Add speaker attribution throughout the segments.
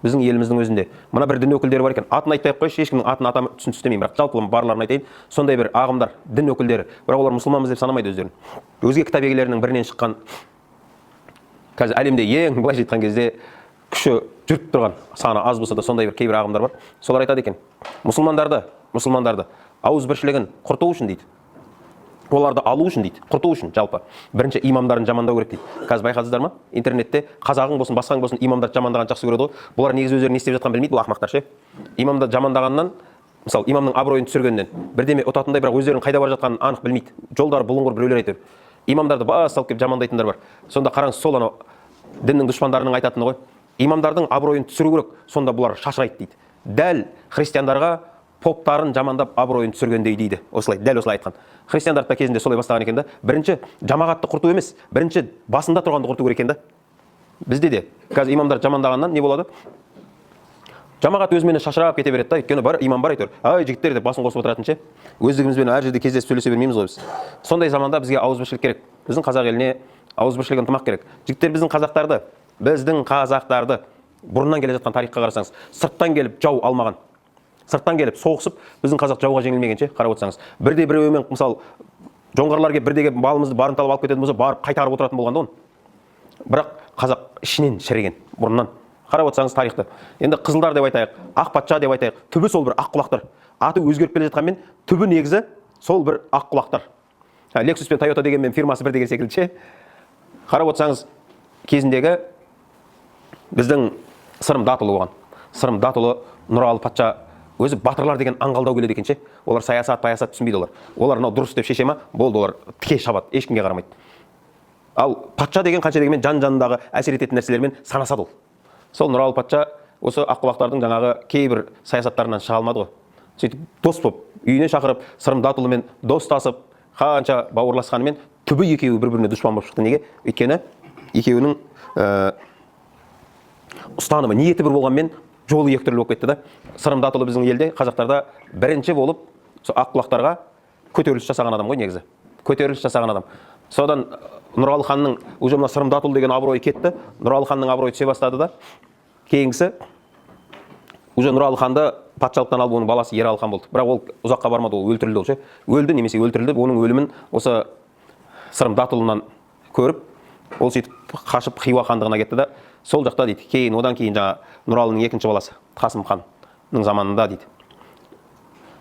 Speaker 1: біздің еліміздің өзінде мына бір дін өкілдері бар екен. Атын айтпай ақ қойшы, ешкімнің атын атам түсінбеймін, бірақ жалпы барларын айтайын. Сондай бір ағымдар, дін өкілдері, бірақ олар мұсылманбыз деп санамайды өздерін. Өзге кітап егелерінің бірінен шыққан, қазір әлемде ең былайша айтқан кезде күші жүріп тұрған, саны аз болса да сондай бір кейбір ағымдар бар. Солар айтады екен, мұсылмандарды ауызбіршілігін құрту үшін дейді, оларды алу үшін дейді, құрту үшін жалпы бірінші имамдарын жамандау керек дейді. Қазір байқадыңыздар ма, интернетте қазағың болсын, басқаң болсын, имамдарды жамандаған жақсы көреді ғой. Бұлар негізі өздері не істеп жатқанын білмейді, бұл ақымақтар ше. Имамды жамандағаннан, мысалы имамның абыройын түсіргеннен бірдеме ұтатындай, бірақ өздерінің қайда бара жатқанын анық білмейді. Жолдары бұлыңғыр біреулер айтыр. Имамдарды бас салып келіп жамандайтындар бар. Сонда қараңыз, сол анау діннің дұшпандарының айтатыны ғой. Имамдардың абыройын түсіру керек, сонда бұлар шашырайды дейді. Дәл христиандарға поптарын жамандап абыройын түсіргендей дейді. Осылай, дәл осылай айтқан. Христиандар да кезінде солай бастаған екен да. Бірінші жамағатты құрту емес, бірінші басында тұрғанды құрту керек екен да. Бізде де қазір имамдар жамандағаннан не болады? Жамағат өзімен шашырап кете береді да, өйткені бар имам бар айтыр. Ай жігіттер деп басын қосып отыратын ше. Өздігімізбен әр жерде кездесіп сөйлесе бермейміз ғой біз. Сондай заманда бізге ауызбіршілік керек. Біздің қазақ еліне ауызбіршілік ынтымақ керек. Жігіттер біздің қазақтарды бұрыннан келе жатқан тарихқа қарасаңыз, сырттан келіп жау алмаған. Сырттан келіп соғысып, біздің қазақ жауға жеңілмеген ше, қарап отырсаңыз. Бірде біреумен мысалы жоңғарлар келіп бірдегі малымызды барымталап алып кететін болса, барып қайтарып отыратын болған да оны. Бірақ қазақ ішінен шіріген бұрыннан. Қарап отырсаңыз тарихты. Енді қызылдар деп айтайық, ақ патша деп айтайық. Түбі сол бір ақ құлақтар. Аты өзгеріп келе жатқанмен, түбі негізі сол бір ақ құлақтар. Lexus пен Toyota дегенмен фирмасы бір деген секілді ше. Қарап отырсаңыз, кезіндегі біздің Сырым Датұлы болған. Сырым Датұлы Нұралы патша өзі батырлар деген аңғалдау келеді екен ше. Олар саясат түсінбейді олар. Олар мынау дұрыс деп шеше ма, болды, олар тіке шабады, ешкімге қарамайды. Ал патша деген қанша дегенмен жан-жанындағы әсер ететін нәрселермен санасады ол. Сол Нұралы патша осы аққұлақтардың жаңағы кейбір саясаттарынан шыға алмады ғой. Сөйтіп дос болып үйіне шақырып, Сырым Датұлымен достасып, қанша бауырласқанымен түбі екеуі бір-біріне дұшпан болып шықты. Неге? Өйткені екеуінің ұстанымы, ниеті бір болғанмен жолы екі түрлі болып кетті да. Сырым Датұлы біздің елде, қазақтарда бірінші болып аққұлақтарға көтеріліс жасаған адам ғой негізі. Көтеріліс жасаған адам. Содан Нұралы ханның уже мына Сырым Датұлы деген абыройы кетті. Нұралы ханның абыройы түсе бастады да. Кейінгісі уже Нұралы ханды патшалықтан алып оның баласы Ералы хан болды. Бірақ ол ұзаққа бармады, ол өлтірілді ол ше. Өлді немесе өлтірілді. Оның өлімін осы Сырым Датұлынан көріп, ол сөйтіп қашып Хиуа хандығына кетті да. Сол жақта дейді. Кейін одан кейін жаңа Нұралының екінші баласы Қасым ханның заманында дейді.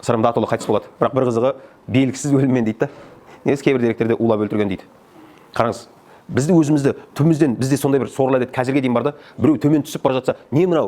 Speaker 1: Сырым Датұлы қайтыс болады. Бірақ бір қызығы белгісіз өліммен дейді да. Негізі кейбір деректерде улап өлтірген дейді. Қараңыз, бізді өзімізді түбімізден бізде сондай бір сорлы әдет қазірге дейін бар да. Біреу төмен түсіп бара жатса, не мынау?